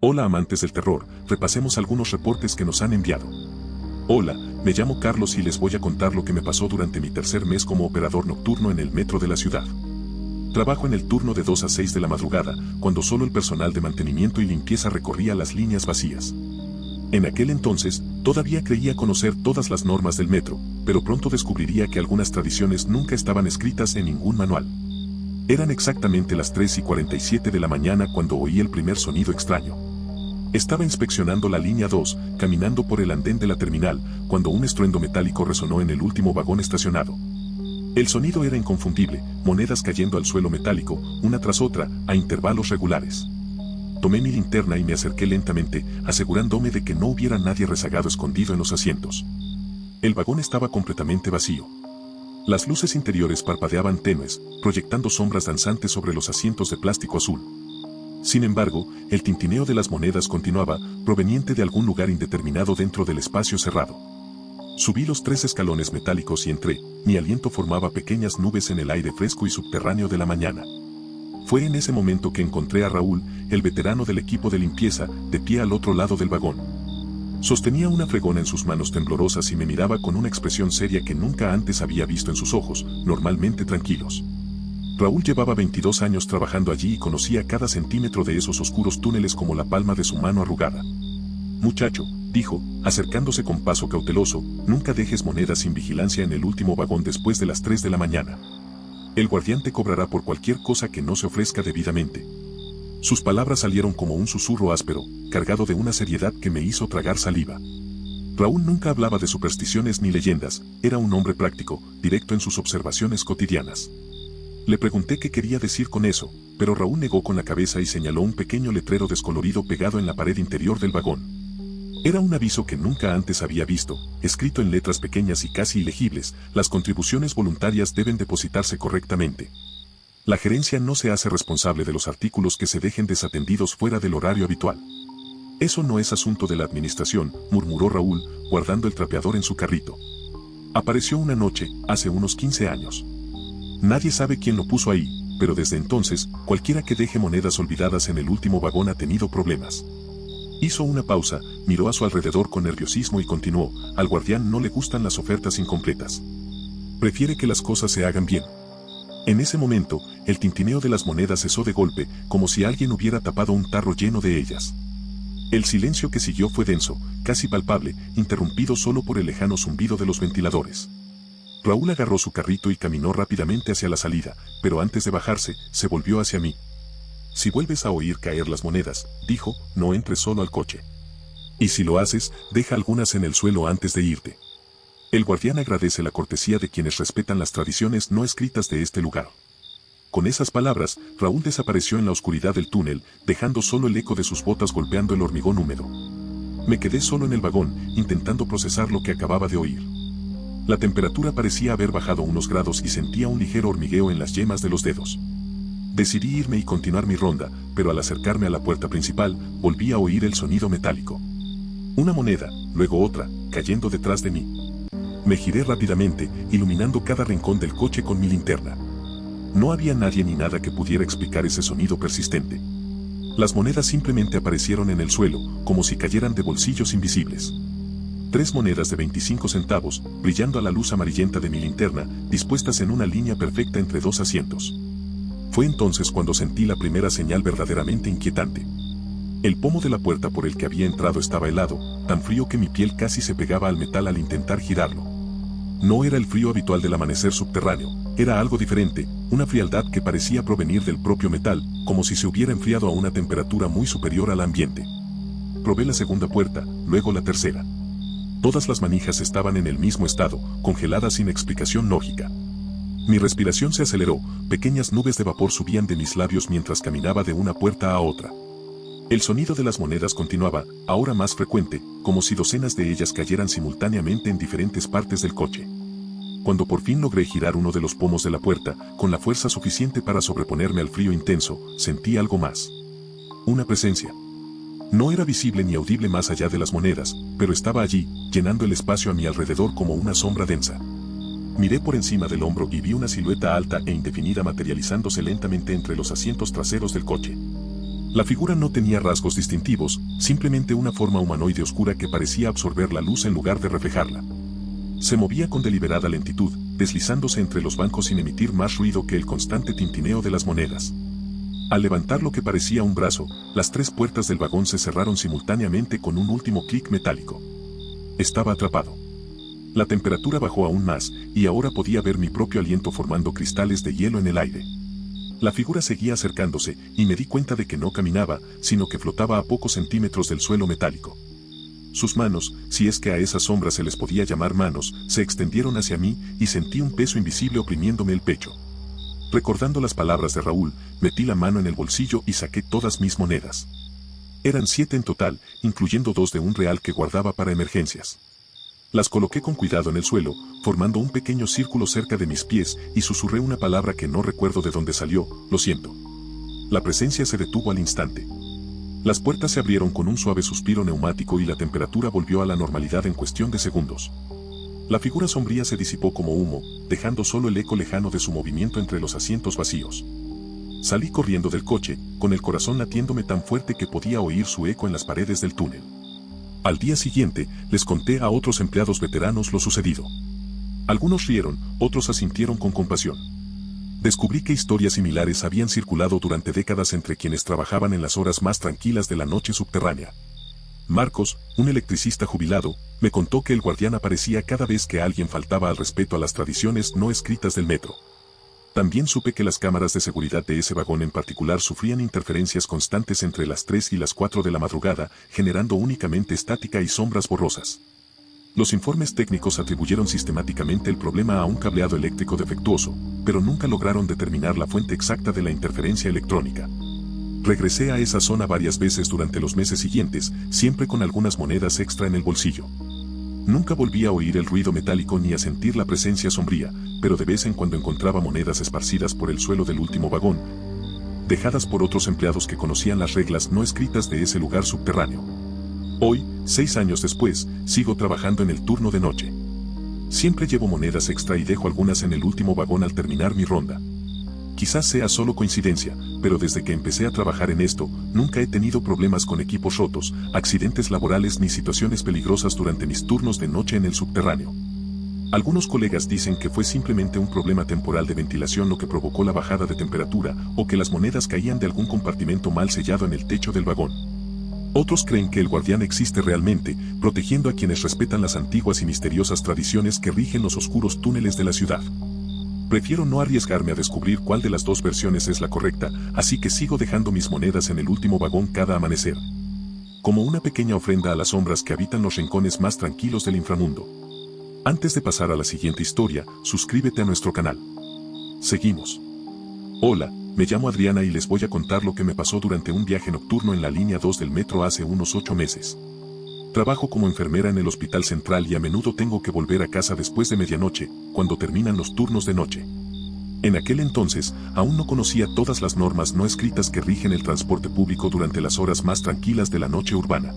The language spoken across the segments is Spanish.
Hola amantes del terror, repasemos algunos reportes que nos han enviado. Hola, me llamo Carlos y les voy a contar lo que me pasó durante mi tercer mes como operador nocturno en el metro de la ciudad. Trabajo en el turno de 2 a 6 de la madrugada, cuando solo el personal de mantenimiento y limpieza recorría las líneas vacías. En aquel entonces, todavía creía conocer todas las normas del metro, pero pronto descubriría que algunas tradiciones nunca estaban escritas en ningún manual. Eran exactamente las 3:47 de la mañana cuando oí el primer sonido extraño. Estaba inspeccionando la línea 2, caminando por el andén de la terminal, cuando un estruendo metálico resonó en el último vagón estacionado. El sonido era inconfundible, monedas cayendo al suelo metálico, una tras otra, a intervalos regulares. Tomé mi linterna y me acerqué lentamente, asegurándome de que no hubiera nadie rezagado escondido en los asientos. El vagón estaba completamente vacío. Las luces interiores parpadeaban tenues, proyectando sombras danzantes sobre los asientos de plástico azul. Sin embargo, el tintineo de las monedas continuaba, proveniente de algún lugar indeterminado dentro del espacio cerrado. Subí los 3 escalones metálicos y entré, mi aliento formaba pequeñas nubes en el aire fresco y subterráneo de la mañana. Fue en ese momento que encontré a Raúl, el veterano del equipo de limpieza, de pie al otro lado del vagón. Sostenía una fregona en sus manos temblorosas y me miraba con una expresión seria que nunca antes había visto en sus ojos, normalmente tranquilos. Raúl llevaba 22 años trabajando allí y conocía cada centímetro de esos oscuros túneles como la palma de su mano arrugada. Muchacho, dijo, acercándose con paso cauteloso, nunca dejes monedas sin vigilancia en el último vagón después de las 3 de la mañana. El guardián te cobrará por cualquier cosa que no se ofrezca debidamente. Sus palabras salieron como un susurro áspero, cargado de una seriedad que me hizo tragar saliva. Raúl nunca hablaba de supersticiones ni leyendas, era un hombre práctico, directo en sus observaciones cotidianas. Le pregunté qué quería decir con eso, pero Raúl negó con la cabeza y señaló un pequeño letrero descolorido pegado en la pared interior del vagón. Era un aviso que nunca antes había visto, escrito en letras pequeñas y casi ilegibles: las contribuciones voluntarias deben depositarse correctamente. La gerencia no se hace responsable de los artículos que se dejen desatendidos fuera del horario habitual. Eso no es asunto de la administración, murmuró Raúl, guardando el trapeador en su carrito. Apareció una noche, hace unos 15 años. Nadie sabe quién lo puso ahí, pero desde entonces, cualquiera que deje monedas olvidadas en el último vagón ha tenido problemas. Hizo una pausa, miró a su alrededor con nerviosismo y continuó: al guardián no le gustan las ofertas incompletas. Prefiere que las cosas se hagan bien. En ese momento, el tintineo de las monedas cesó de golpe, como si alguien hubiera tapado un tarro lleno de ellas. El silencio que siguió fue denso, casi palpable, interrumpido solo por el lejano zumbido de los ventiladores. Raúl agarró su carrito y caminó rápidamente hacia la salida, pero antes de bajarse, se volvió hacia mí. Si vuelves a oír caer las monedas, dijo, no entres solo al coche. Y si lo haces, deja algunas en el suelo antes de irte. El guardián agradece la cortesía de quienes respetan las tradiciones no escritas de este lugar. Con esas palabras, Raúl desapareció en la oscuridad del túnel, dejando solo el eco de sus botas golpeando el hormigón húmedo. Me quedé solo en el vagón, intentando procesar lo que acababa de oír. La temperatura parecía haber bajado unos grados y sentía un ligero hormigueo en las yemas de los dedos. Decidí irme y continuar mi ronda, pero al acercarme a la puerta principal, volví a oír el sonido metálico. Una moneda, luego otra, cayendo detrás de mí. Me giré rápidamente, iluminando cada rincón del coche con mi linterna. No había nadie ni nada que pudiera explicar ese sonido persistente. Las monedas simplemente aparecieron en el suelo, como si cayeran de bolsillos invisibles. 3 monedas de 25 centavos, brillando a la luz amarillenta de mi linterna, dispuestas en una línea perfecta entre 2 asientos. Fue entonces cuando sentí la primera señal verdaderamente inquietante. El pomo de la puerta por el que había entrado estaba helado, tan frío que mi piel casi se pegaba al metal al intentar girarlo. No era el frío habitual del amanecer subterráneo, era algo diferente, una frialdad que parecía provenir del propio metal, como si se hubiera enfriado a una temperatura muy superior al ambiente. Probé la segunda puerta, luego la tercera. Todas las manijas estaban en el mismo estado, congeladas sin explicación lógica. Mi respiración se aceleró, pequeñas nubes de vapor subían de mis labios mientras caminaba de una puerta a otra. El sonido de las monedas continuaba, ahora más frecuente, como si docenas de ellas cayeran simultáneamente en diferentes partes del coche. Cuando por fin logré girar uno de los pomos de la puerta, con la fuerza suficiente para sobreponerme al frío intenso, sentí algo más. Una presencia. No era visible ni audible más allá de las monedas, pero estaba allí, llenando el espacio a mi alrededor como una sombra densa. Miré por encima del hombro y vi una silueta alta e indefinida materializándose lentamente entre los asientos traseros del coche. La figura no tenía rasgos distintivos, simplemente una forma humanoide oscura que parecía absorber la luz en lugar de reflejarla. Se movía con deliberada lentitud, deslizándose entre los bancos sin emitir más ruido que el constante tintineo de las monedas. Al levantar lo que parecía un brazo, las 3 puertas del vagón se cerraron simultáneamente con un último clic metálico. Estaba atrapado. La temperatura bajó aún más, y ahora podía ver mi propio aliento formando cristales de hielo en el aire. La figura seguía acercándose, y me di cuenta de que no caminaba, sino que flotaba a pocos centímetros del suelo metálico. Sus manos, si es que a esas sombras se les podía llamar manos, se extendieron hacia mí, y sentí un peso invisible oprimiéndome el pecho. Recordando las palabras de Raúl, metí la mano en el bolsillo y saqué todas mis monedas. Eran 7 en total, incluyendo 2 de un real que guardaba para emergencias. Las coloqué con cuidado en el suelo, formando un pequeño círculo cerca de mis pies, y susurré una palabra que no recuerdo de dónde salió: lo siento. La presencia se detuvo al instante. Las puertas se abrieron con un suave suspiro neumático y la temperatura volvió a la normalidad en cuestión de segundos. La figura sombría se disipó como humo, dejando solo el eco lejano de su movimiento entre los asientos vacíos. Salí corriendo del coche, con el corazón latiéndome tan fuerte que podía oír su eco en las paredes del túnel. Al día siguiente, les conté a otros empleados veteranos lo sucedido. Algunos rieron, otros asintieron con compasión. Descubrí que historias similares habían circulado durante décadas entre quienes trabajaban en las horas más tranquilas de la noche subterránea. Marcos, un electricista jubilado, me contó que el guardián aparecía cada vez que alguien faltaba al respeto a las tradiciones no escritas del metro. También supe que las cámaras de seguridad de ese vagón en particular sufrían interferencias constantes entre las 3 y las 4 de la madrugada, generando únicamente estática y sombras borrosas. Los informes técnicos atribuyeron sistemáticamente el problema a un cableado eléctrico defectuoso, pero nunca lograron determinar la fuente exacta de la interferencia electrónica. Regresé a esa zona varias veces durante los meses siguientes, siempre con algunas monedas extra en el bolsillo. Nunca volví a oír el ruido metálico ni a sentir la presencia sombría, pero de vez en cuando encontraba monedas esparcidas por el suelo del último vagón, dejadas por otros empleados que conocían las reglas no escritas de ese lugar subterráneo. Hoy, 6 años después, sigo trabajando en el turno de noche. Siempre llevo monedas extra y dejo algunas en el último vagón al terminar mi ronda. Quizás sea solo coincidencia, pero desde que empecé a trabajar en esto, nunca he tenido problemas con equipos rotos, accidentes laborales ni situaciones peligrosas durante mis turnos de noche en el subterráneo. Algunos colegas dicen que fue simplemente un problema temporal de ventilación lo que provocó la bajada de temperatura, o que las monedas caían de algún compartimento mal sellado en el techo del vagón. Otros creen que el guardián existe realmente, protegiendo a quienes respetan las antiguas y misteriosas tradiciones que rigen los oscuros túneles de la ciudad. Prefiero no arriesgarme a descubrir cuál de las 2 versiones es la correcta, así que sigo dejando mis monedas en el último vagón cada amanecer. Como una pequeña ofrenda a las sombras que habitan los rincones más tranquilos del inframundo. Antes de pasar a la siguiente historia, suscríbete a nuestro canal. Seguimos. Hola, me llamo Adriana y les voy a contar lo que me pasó durante un viaje nocturno en la línea 2 del metro hace unos 8 meses. Trabajo como enfermera en el Hospital Central y a menudo tengo que volver a casa después de medianoche, cuando terminan los turnos de noche. En aquel entonces, aún no conocía todas las normas no escritas que rigen el transporte público durante las horas más tranquilas de la noche urbana.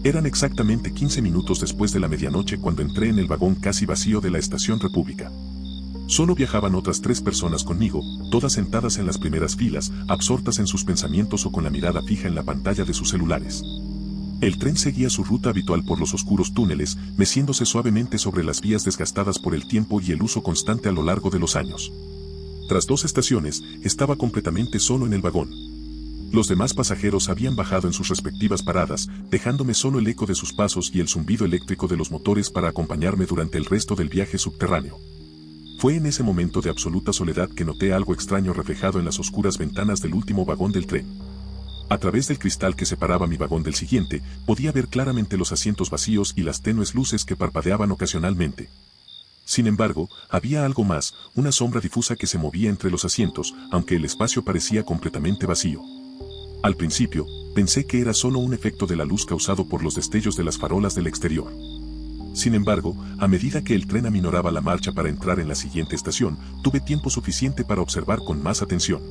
Eran exactamente 15 minutos después de la medianoche cuando entré en el vagón casi vacío de la Estación República. Solo viajaban otras 3 personas conmigo, todas sentadas en las primeras filas, absortas en sus pensamientos o con la mirada fija en la pantalla de sus celulares. El tren seguía su ruta habitual por los oscuros túneles, meciéndose suavemente sobre las vías desgastadas por el tiempo y el uso constante a lo largo de los años. Tras 2 estaciones, estaba completamente solo en el vagón. Los demás pasajeros habían bajado en sus respectivas paradas, dejándome solo el eco de sus pasos y el zumbido eléctrico de los motores para acompañarme durante el resto del viaje subterráneo. Fue en ese momento de absoluta soledad que noté algo extraño reflejado en las oscuras ventanas del último vagón del tren. A través del cristal que separaba mi vagón del siguiente, podía ver claramente los asientos vacíos y las tenues luces que parpadeaban ocasionalmente. Sin embargo, había algo más, una sombra difusa que se movía entre los asientos, aunque el espacio parecía completamente vacío. Al principio, pensé que era solo un efecto de la luz causado por los destellos de las farolas del exterior. Sin embargo, a medida que el tren aminoraba la marcha para entrar en la siguiente estación, tuve tiempo suficiente para observar con más atención.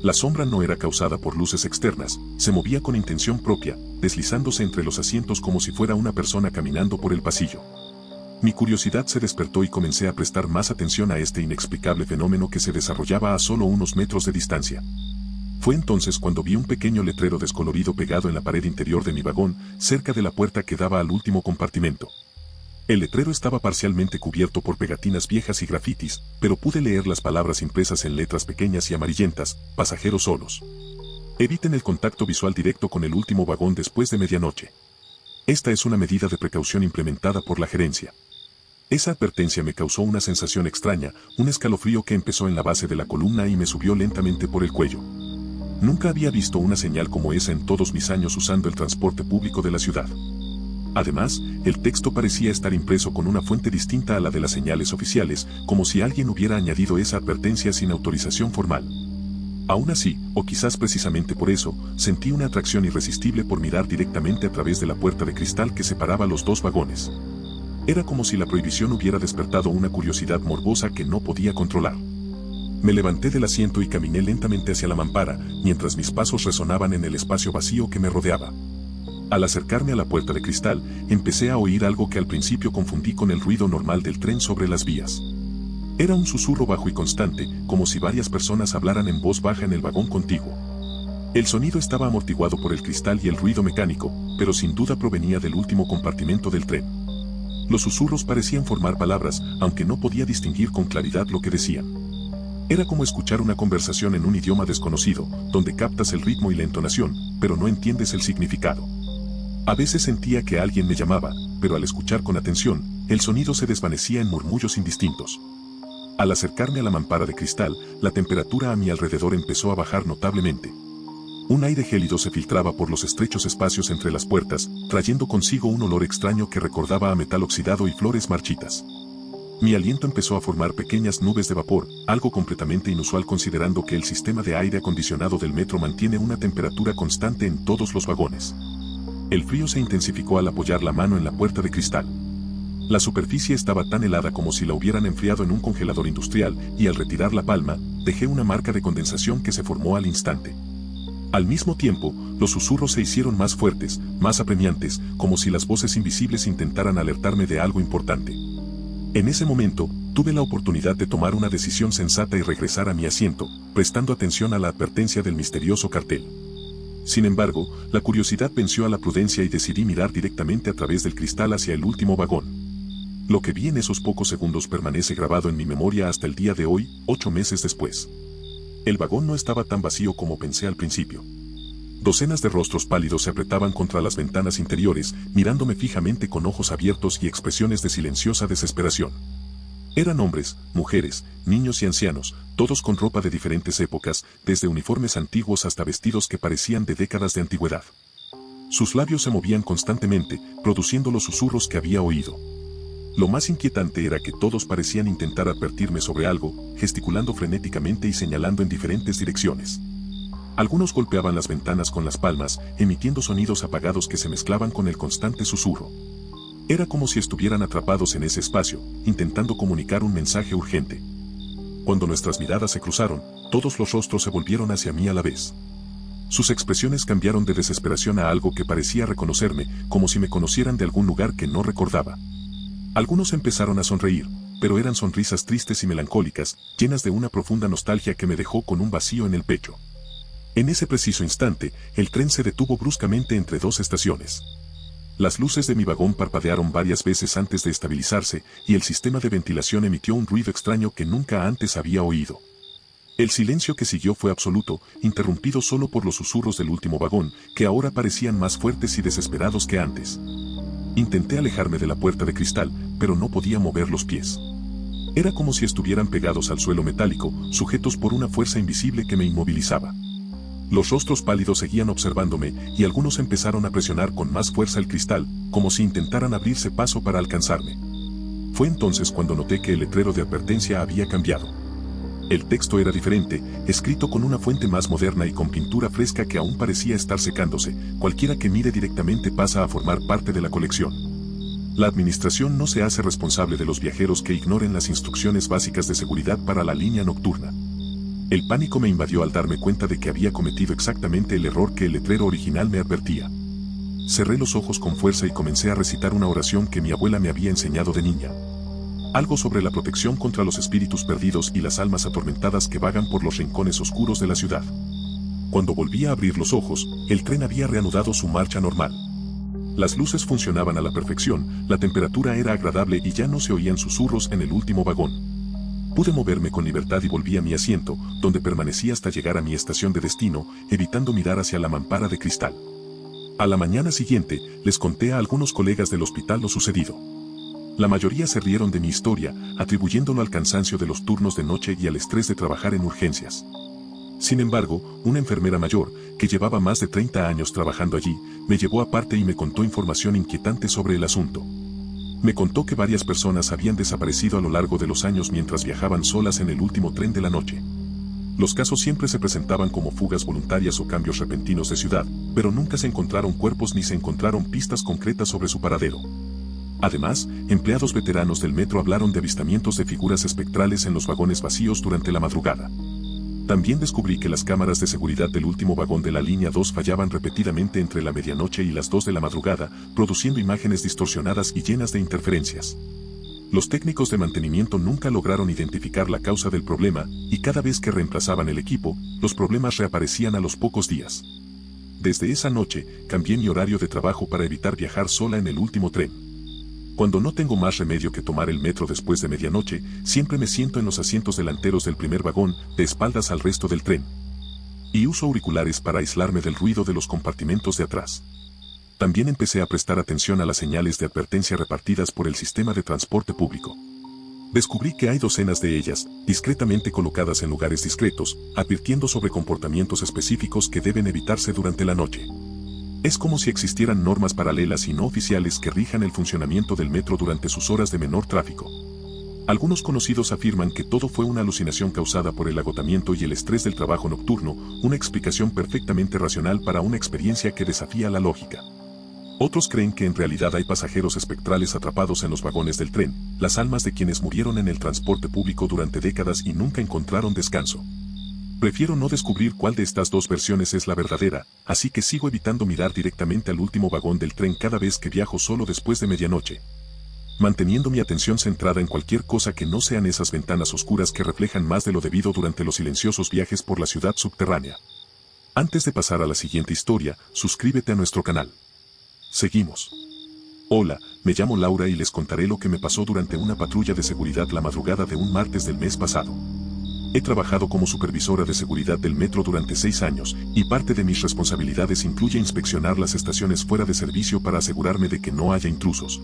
La sombra no era causada por luces externas, se movía con intención propia, deslizándose entre los asientos como si fuera una persona caminando por el pasillo. Mi curiosidad se despertó y comencé a prestar más atención a este inexplicable fenómeno que se desarrollaba a solo unos metros de distancia. Fue entonces cuando vi un pequeño letrero descolorido pegado en la pared interior de mi vagón, cerca de la puerta que daba al último compartimento. El letrero estaba parcialmente cubierto por pegatinas viejas y grafitis, pero pude leer las palabras impresas en letras pequeñas y amarillentas: pasajeros solos. Eviten el contacto visual directo con el último vagón después de medianoche. Esta es una medida de precaución implementada por la gerencia. Esa advertencia me causó una sensación extraña, un escalofrío que empezó en la base de la columna y me subió lentamente por el cuello. Nunca había visto una señal como esa en todos mis años usando el transporte público de la ciudad. Además, el texto parecía estar impreso con una fuente distinta a la de las señales oficiales, como si alguien hubiera añadido esa advertencia sin autorización formal. Aún así, o quizás precisamente por eso, sentí una atracción irresistible por mirar directamente a través de la puerta de cristal que separaba los dos vagones. Era como si la prohibición hubiera despertado una curiosidad morbosa que no podía controlar. Me levanté del asiento y caminé lentamente hacia la mampara, mientras mis pasos resonaban en el espacio vacío que me rodeaba. Al acercarme a la puerta de cristal, empecé a oír algo que al principio confundí con el ruido normal del tren sobre las vías. Era un susurro bajo y constante, como si varias personas hablaran en voz baja en el vagón contiguo. El sonido estaba amortiguado por el cristal y el ruido mecánico, pero sin duda provenía del último compartimento del tren. Los susurros parecían formar palabras, aunque no podía distinguir con claridad lo que decían. Era como escuchar una conversación en un idioma desconocido, donde captas el ritmo y la entonación, pero no entiendes el significado. A veces sentía que alguien me llamaba, pero al escuchar con atención, el sonido se desvanecía en murmullos indistintos. Al acercarme a la mampara de cristal, la temperatura a mi alrededor empezó a bajar notablemente. Un aire gélido se filtraba por los estrechos espacios entre las puertas, trayendo consigo un olor extraño que recordaba a metal oxidado y flores marchitas. Mi aliento empezó a formar pequeñas nubes de vapor, algo completamente inusual considerando que el sistema de aire acondicionado del metro mantiene una temperatura constante en todos los vagones. El frío se intensificó al apoyar la mano en la puerta de cristal. La superficie estaba tan helada como si la hubieran enfriado en un congelador industrial, y al retirar la palma, dejé una marca de condensación que se formó al instante. Al mismo tiempo, los susurros se hicieron más fuertes, más apremiantes, como si las voces invisibles intentaran alertarme de algo importante. En ese momento, tuve la oportunidad de tomar una decisión sensata y regresar a mi asiento, prestando atención a la advertencia del misterioso cartel. Sin embargo, la curiosidad venció a la prudencia y decidí mirar directamente a través del cristal hacia el último vagón. Lo que vi en esos pocos segundos permanece grabado en mi memoria hasta el día de hoy, 8 meses después. El vagón no estaba tan vacío como pensé al principio. Docenas de rostros pálidos se apretaban contra las ventanas interiores, mirándome fijamente con ojos abiertos y expresiones de silenciosa desesperación. Eran hombres, mujeres, niños y ancianos, todos con ropa de diferentes épocas, desde uniformes antiguos hasta vestidos que parecían de décadas de antigüedad. Sus labios se movían constantemente, produciendo los susurros que había oído. Lo más inquietante era que todos parecían intentar advertirme sobre algo, gesticulando frenéticamente y señalando en diferentes direcciones. Algunos golpeaban las ventanas con las palmas, emitiendo sonidos apagados que se mezclaban con el constante susurro. Era como si estuvieran atrapados en ese espacio, intentando comunicar un mensaje urgente. Cuando nuestras miradas se cruzaron, todos los rostros se volvieron hacia mí a la vez. Sus expresiones cambiaron de desesperación a algo que parecía reconocerme, como si me conocieran de algún lugar que no recordaba. Algunos empezaron a sonreír, pero eran sonrisas tristes y melancólicas, llenas de una profunda nostalgia que me dejó con un vacío en el pecho. En ese preciso instante, el tren se detuvo bruscamente entre dos estaciones. Las luces de mi vagón parpadearon varias veces antes de estabilizarse, y el sistema de ventilación emitió un ruido extraño que nunca antes había oído. El silencio que siguió fue absoluto, interrumpido solo por los susurros del último vagón, que ahora parecían más fuertes y desesperados que antes. Intenté alejarme de la puerta de cristal, pero no podía mover los pies. Era como si estuvieran pegados al suelo metálico, sujetos por una fuerza invisible que me inmovilizaba. Los rostros pálidos seguían observándome, y algunos empezaron a presionar con más fuerza el cristal, como si intentaran abrirse paso para alcanzarme. Fue entonces cuando noté que el letrero de advertencia había cambiado. El texto era diferente, escrito con una fuente más moderna y con pintura fresca que aún parecía estar secándose. Cualquiera que mire directamente pasa a formar parte de la colección. La administración no se hace responsable de los viajeros que ignoren las instrucciones básicas de seguridad para la línea nocturna. El pánico me invadió al darme cuenta de que había cometido exactamente el error que el letrero original me advertía. Cerré los ojos con fuerza y comencé a recitar una oración que mi abuela me había enseñado de niña. Algo sobre la protección contra los espíritus perdidos y las almas atormentadas que vagan por los rincones oscuros de la ciudad. Cuando volví a abrir los ojos, el tren había reanudado su marcha normal. Las luces funcionaban a la perfección, la temperatura era agradable y ya no se oían susurros en el último vagón. Pude moverme con libertad y volví a mi asiento, donde permanecí hasta llegar a mi estación de destino, evitando mirar hacia la mampara de cristal. A la mañana siguiente, les conté a algunos colegas del hospital lo sucedido. La mayoría se rieron de mi historia, atribuyéndolo al cansancio de los turnos de noche y al estrés de trabajar en urgencias. Sin embargo, una enfermera mayor, que llevaba más de 30 años trabajando allí, me llevó aparte y me contó información inquietante sobre el asunto. Me contó que varias personas habían desaparecido a lo largo de los años mientras viajaban solas en el último tren de la noche. Los casos siempre se presentaban como fugas voluntarias o cambios repentinos de ciudad, pero nunca se encontraron cuerpos ni se encontraron pistas concretas sobre su paradero. Además, empleados veteranos del metro hablaron de avistamientos de figuras espectrales en los vagones vacíos durante la madrugada. También descubrí que las cámaras de seguridad del último vagón de la línea 2 fallaban repetidamente entre la medianoche y las 2 de la madrugada, produciendo imágenes distorsionadas y llenas de interferencias. Los técnicos de mantenimiento nunca lograron identificar la causa del problema, y cada vez que reemplazaban el equipo, los problemas reaparecían a los pocos días. Desde esa noche, cambié mi horario de trabajo para evitar viajar sola en el último tren. Cuando no tengo más remedio que tomar el metro después de medianoche, siempre me siento en los asientos delanteros del primer vagón, de espaldas al resto del tren. Y uso auriculares para aislarme del ruido de los compartimentos de atrás. También empecé a prestar atención a las señales de advertencia repartidas por el sistema de transporte público. Descubrí que hay docenas de ellas, discretamente colocadas en lugares discretos, advirtiendo sobre comportamientos específicos que deben evitarse durante la noche. Es como si existieran normas paralelas y no oficiales que rijan el funcionamiento del metro durante sus horas de menor tráfico. Algunos conocidos afirman que todo fue una alucinación causada por el agotamiento y el estrés del trabajo nocturno, una explicación perfectamente racional para una experiencia que desafía la lógica. Otros creen que en realidad hay pasajeros espectrales atrapados en los vagones del tren, las almas de quienes murieron en el transporte público durante décadas y nunca encontraron descanso. Prefiero no descubrir cuál de estas dos versiones es la verdadera, así que sigo evitando mirar directamente al último vagón del tren cada vez que viajo solo después de medianoche, manteniendo mi atención centrada en cualquier cosa que no sean esas ventanas oscuras que reflejan más de lo debido durante los silenciosos viajes por la ciudad subterránea. Antes de pasar a la siguiente historia, suscríbete a nuestro canal. Seguimos. Hola, me llamo Laura y les contaré lo que me pasó durante una patrulla de seguridad la madrugada de un martes del mes pasado. He trabajado como supervisora de seguridad del metro durante 6 años, y parte de mis responsabilidades incluye inspeccionar las estaciones fuera de servicio para asegurarme de que no haya intrusos,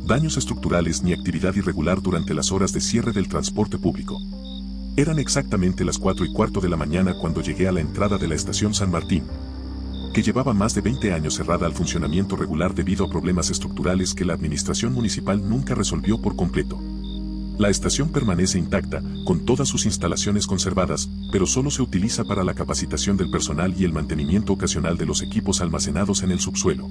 daños estructurales ni actividad irregular durante las horas de cierre del transporte público. Eran exactamente las 4:15 de la mañana cuando llegué a la entrada de la estación San Martín, que llevaba más de 20 años cerrada al funcionamiento regular debido a problemas estructurales que la administración municipal nunca resolvió por completo. La estación permanece intacta, con todas sus instalaciones conservadas, pero solo se utiliza para la capacitación del personal y el mantenimiento ocasional de los equipos almacenados en el subsuelo.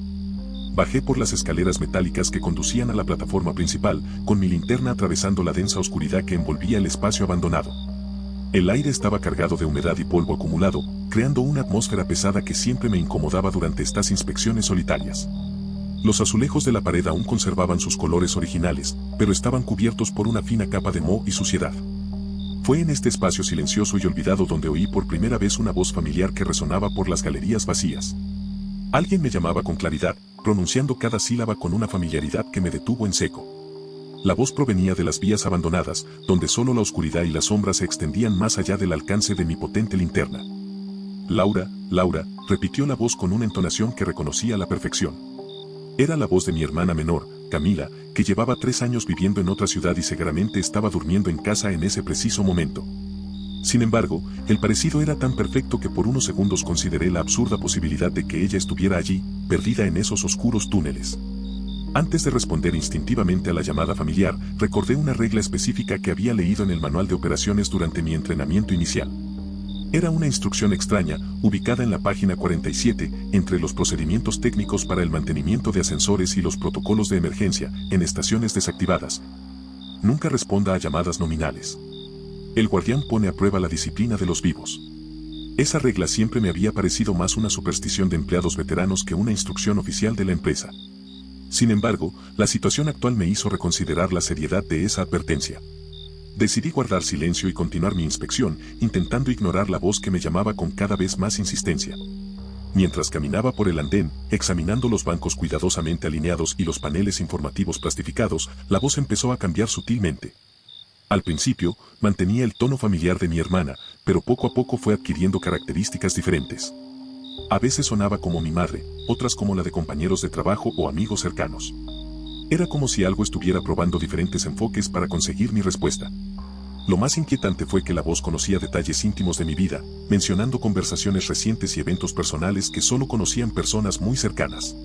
Bajé por las escaleras metálicas que conducían a la plataforma principal, con mi linterna atravesando la densa oscuridad que envolvía el espacio abandonado. El aire estaba cargado de humedad y polvo acumulado, creando una atmósfera pesada que siempre me incomodaba durante estas inspecciones solitarias. Los azulejos de la pared aún conservaban sus colores originales, pero estaban cubiertos por una fina capa de moho y suciedad. Fue en este espacio silencioso y olvidado donde oí por primera vez una voz familiar que resonaba por las galerías vacías. Alguien me llamaba con claridad, pronunciando cada sílaba con una familiaridad que me detuvo en seco. La voz provenía de las vías abandonadas, donde solo la oscuridad y la sombra se extendían más allá del alcance de mi potente linterna. Laura, Laura, repitió la voz con una entonación que reconocía a la perfección. Era la voz de mi hermana menor, Camila, que llevaba 3 años viviendo en otra ciudad y seguramente estaba durmiendo en casa en ese preciso momento. Sin embargo, el parecido era tan perfecto que por unos segundos consideré la absurda posibilidad de que ella estuviera allí, perdida en esos oscuros túneles. Antes de responder instintivamente a la llamada familiar, recordé una regla específica que había leído en el manual de operaciones durante mi entrenamiento inicial. Era una instrucción extraña, ubicada en la página 47, entre los procedimientos técnicos para el mantenimiento de ascensores y los protocolos de emergencia, en estaciones desactivadas. Nunca responda a llamadas nominales. El guardián pone a prueba la disciplina de los vivos. Esa regla siempre me había parecido más una superstición de empleados veteranos que una instrucción oficial de la empresa. Sin embargo, la situación actual me hizo reconsiderar la seriedad de esa advertencia. Decidí guardar silencio y continuar mi inspección, intentando ignorar la voz que me llamaba con cada vez más insistencia. Mientras caminaba por el andén, examinando los bancos cuidadosamente alineados y los paneles informativos plastificados, la voz empezó a cambiar sutilmente. Al principio, mantenía el tono familiar de mi hermana, pero poco a poco fue adquiriendo características diferentes. A veces sonaba como mi madre, otras como la de compañeros de trabajo o amigos cercanos. Era como si algo estuviera probando diferentes enfoques para conseguir mi respuesta. Lo más inquietante fue que la voz conocía detalles íntimos de mi vida, mencionando conversaciones recientes y eventos personales que solo conocían personas muy cercanas.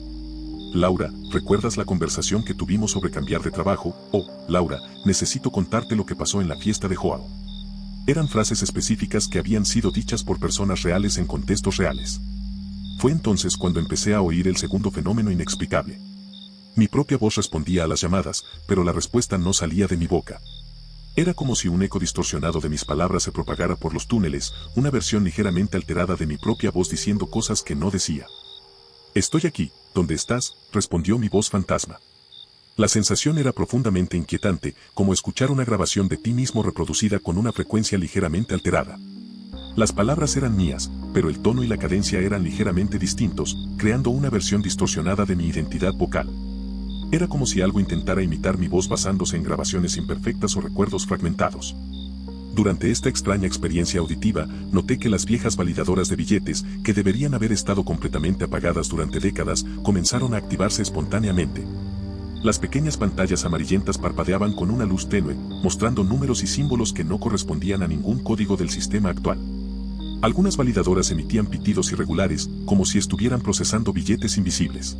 Laura, ¿recuerdas la conversación que tuvimos sobre cambiar de trabajo? O, Laura, necesito contarte lo que pasó en la fiesta de Joao. Eran frases específicas que habían sido dichas por personas reales en contextos reales. Fue entonces cuando empecé a oír el segundo fenómeno inexplicable. Mi propia voz respondía a las llamadas, pero la respuesta no salía de mi boca. Era como si un eco distorsionado de mis palabras se propagara por los túneles, una versión ligeramente alterada de mi propia voz diciendo cosas que no decía. «Estoy aquí, ¿dónde estás?», respondió mi voz fantasma. La sensación era profundamente inquietante, como escuchar una grabación de ti mismo reproducida con una frecuencia ligeramente alterada. Las palabras eran mías, pero el tono y la cadencia eran ligeramente distintos, creando una versión distorsionada de mi identidad vocal. Era como si algo intentara imitar mi voz basándose en grabaciones imperfectas o recuerdos fragmentados. Durante esta extraña experiencia auditiva, noté que las viejas validadoras de billetes, que deberían haber estado completamente apagadas durante décadas, comenzaron a activarse espontáneamente. Las pequeñas pantallas amarillentas parpadeaban con una luz tenue, mostrando números y símbolos que no correspondían a ningún código del sistema actual. Algunas validadoras emitían pitidos irregulares, como si estuvieran procesando billetes invisibles.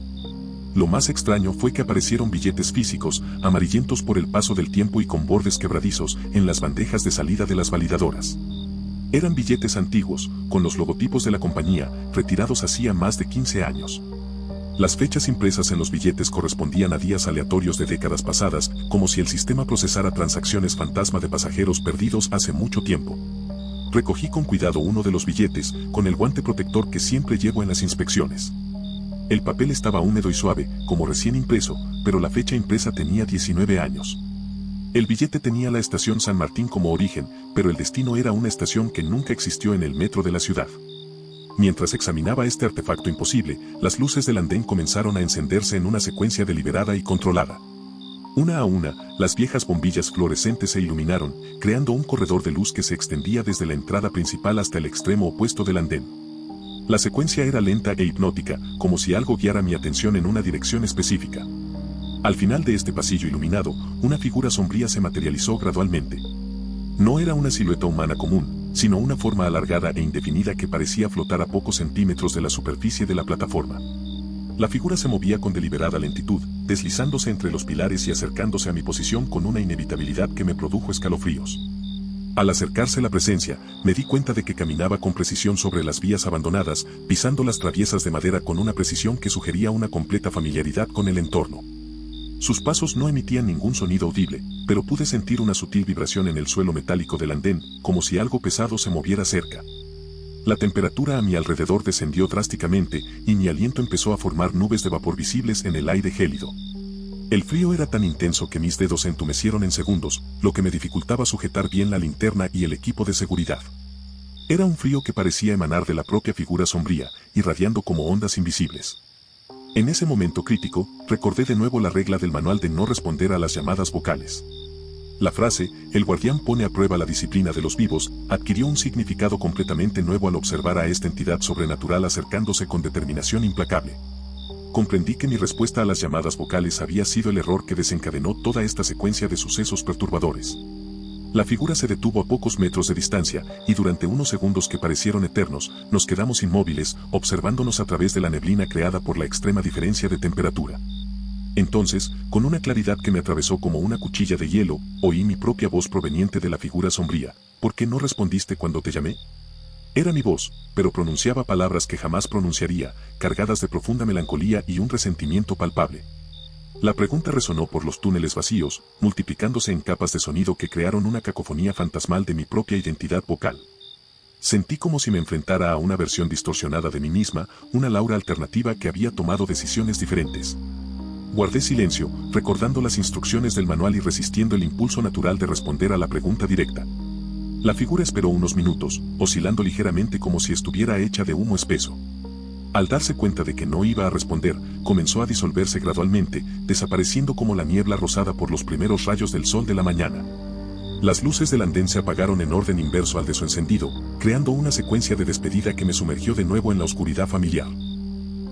Lo más extraño fue que aparecieron billetes físicos, amarillentos por el paso del tiempo y con bordes quebradizos, en las bandejas de salida de las validadoras. Eran billetes antiguos, con los logotipos de la compañía, retirados hacía más de 15 años. Las fechas impresas en los billetes correspondían a días aleatorios de décadas pasadas, como si el sistema procesara transacciones fantasma de pasajeros perdidos hace mucho tiempo. Recogí con cuidado uno de los billetes, con el guante protector que siempre llevo en las inspecciones. El papel estaba húmedo y suave, como recién impreso, pero la fecha impresa tenía 19 años. El billete tenía la estación San Martín como origen, pero el destino era una estación que nunca existió en el metro de la ciudad. Mientras examinaba este artefacto imposible, las luces del andén comenzaron a encenderse en una secuencia deliberada y controlada. Una a una, las viejas bombillas fluorescentes se iluminaron, creando un corredor de luz que se extendía desde la entrada principal hasta el extremo opuesto del andén. La secuencia era lenta e hipnótica, como si algo guiara mi atención en una dirección específica. Al final de este pasillo iluminado, una figura sombría se materializó gradualmente. No era una silueta humana común, sino una forma alargada e indefinida que parecía flotar a pocos centímetros de la superficie de la plataforma. La figura se movía con deliberada lentitud, deslizándose entre los pilares y acercándose a mi posición con una inevitabilidad que me produjo escalofríos. Al acercarse la presencia, me di cuenta de que caminaba con precisión sobre las vías abandonadas, pisando las traviesas de madera con una precisión que sugería una completa familiaridad con el entorno. Sus pasos no emitían ningún sonido audible, pero pude sentir una sutil vibración en el suelo metálico del andén, como si algo pesado se moviera cerca. La temperatura a mi alrededor descendió drásticamente, y mi aliento empezó a formar nubes de vapor visibles en el aire gélido. El frío era tan intenso que mis dedos se entumecieron en segundos, lo que me dificultaba sujetar bien la linterna y el equipo de seguridad. Era un frío que parecía emanar de la propia figura sombría, irradiando como ondas invisibles. En ese momento crítico, recordé de nuevo la regla del manual de no responder a las llamadas vocales. La frase, el guardián pone a prueba la disciplina de los vivos, adquirió un significado completamente nuevo al observar a esta entidad sobrenatural acercándose con determinación implacable. Comprendí que mi respuesta a las llamadas vocales había sido el error que desencadenó toda esta secuencia de sucesos perturbadores. La figura se detuvo a pocos metros de distancia, y durante unos segundos que parecieron eternos, nos quedamos inmóviles, observándonos a través de la neblina creada por la extrema diferencia de temperatura. Entonces, con una claridad que me atravesó como una cuchilla de hielo, oí mi propia voz proveniente de la figura sombría. ¿Por qué no respondiste cuando te llamé? Era mi voz, pero pronunciaba palabras que jamás pronunciaría, cargadas de profunda melancolía y un resentimiento palpable. La pregunta resonó por los túneles vacíos, multiplicándose en capas de sonido que crearon una cacofonía fantasmal de mi propia identidad vocal. Sentí como si me enfrentara a una versión distorsionada de mí misma, una Laura alternativa que había tomado decisiones diferentes. Guardé silencio, recordando las instrucciones del manual y resistiendo el impulso natural de responder a la pregunta directa. La figura esperó unos minutos, oscilando ligeramente como si estuviera hecha de humo espeso. Al darse cuenta de que no iba a responder, comenzó a disolverse gradualmente, desapareciendo como la niebla rosada por los primeros rayos del sol de la mañana. Las luces del andén se apagaron en orden inverso al de su encendido, creando una secuencia de despedida que me sumergió de nuevo en la oscuridad familiar.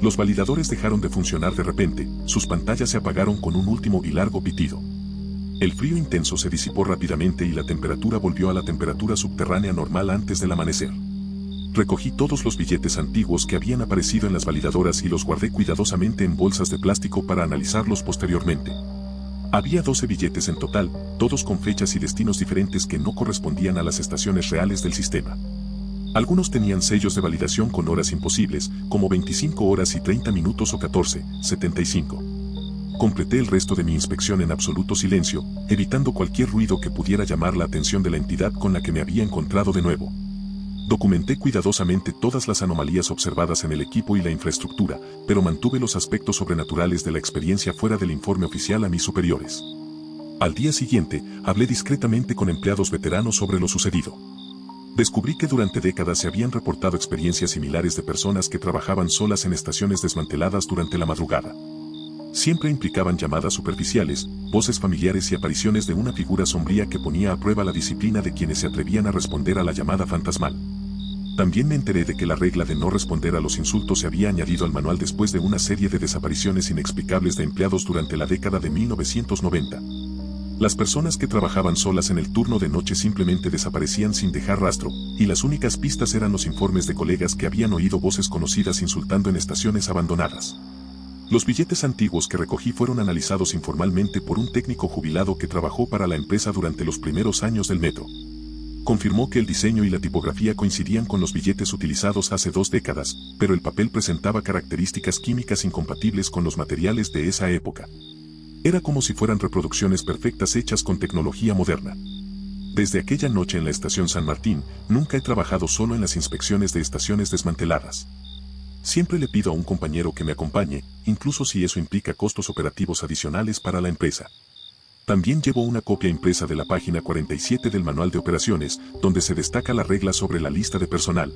Los validadores dejaron de funcionar de repente, sus pantallas se apagaron con un último y largo pitido. El frío intenso se disipó rápidamente y la temperatura volvió a la temperatura subterránea normal antes del amanecer. Recogí todos los billetes antiguos que habían aparecido en las validadoras y los guardé cuidadosamente en bolsas de plástico para analizarlos posteriormente. Había 12 billetes en total, todos con fechas y destinos diferentes que no correspondían a las estaciones reales del sistema. Algunos tenían sellos de validación con horas imposibles, como 25 horas y 30 minutos o 14:75. Completé el resto de mi inspección en absoluto silencio, evitando cualquier ruido que pudiera llamar la atención de la entidad con la que me había encontrado de nuevo. Documenté cuidadosamente todas las anomalías observadas en el equipo y la infraestructura, pero mantuve los aspectos sobrenaturales de la experiencia fuera del informe oficial a mis superiores. Al día siguiente, hablé discretamente con empleados veteranos sobre lo sucedido. Descubrí que durante décadas se habían reportado experiencias similares de personas que trabajaban solas en estaciones desmanteladas durante la madrugada. Siempre implicaban llamadas superficiales, voces familiares y apariciones de una figura sombría que ponía a prueba la disciplina de quienes se atrevían a responder a la llamada fantasmal. También me enteré de que la regla de no responder a los insultos se había añadido al manual después de una serie de desapariciones inexplicables de empleados durante la década de 1990. Las personas que trabajaban solas en el turno de noche simplemente desaparecían sin dejar rastro, y las únicas pistas eran los informes de colegas que habían oído voces conocidas insultando en estaciones abandonadas. Los billetes antiguos que recogí fueron analizados informalmente por un técnico jubilado que trabajó para la empresa durante los primeros años del metro. Confirmó que el diseño y la tipografía coincidían con los billetes utilizados hace 2 décadas, pero el papel presentaba características químicas incompatibles con los materiales de esa época. Era como si fueran reproducciones perfectas hechas con tecnología moderna. Desde aquella noche en la estación San Martín, nunca he trabajado solo en las inspecciones de estaciones desmanteladas. Siempre le pido a un compañero que me acompañe, incluso si eso implica costos operativos adicionales para la empresa. También llevo una copia impresa de la página 47 del Manual de Operaciones, donde se destaca la regla sobre la lista de personal,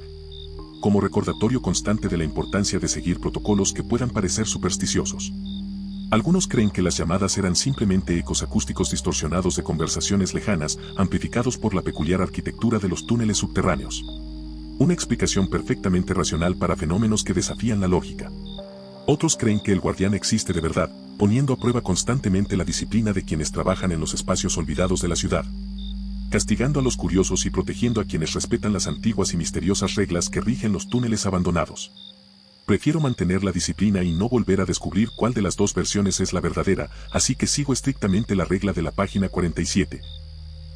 como recordatorio constante de la importancia de seguir protocolos que puedan parecer supersticiosos. Algunos creen que las llamadas eran simplemente ecos acústicos distorsionados de conversaciones lejanas, amplificados por la peculiar arquitectura de los túneles subterráneos. Una explicación perfectamente racional para fenómenos que desafían la lógica. Otros creen que el guardián existe de verdad, poniendo a prueba constantemente la disciplina de quienes trabajan en los espacios olvidados de la ciudad, castigando a los curiosos y protegiendo a quienes respetan las antiguas y misteriosas reglas que rigen los túneles abandonados. Prefiero mantener la disciplina y no volver a descubrir cuál de las dos versiones es la verdadera, así que sigo estrictamente la regla de la página 47.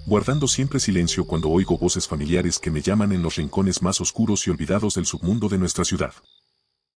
Guardando siempre silencio cuando oigo voces familiares que me llaman en los rincones más oscuros y olvidados del submundo de nuestra ciudad.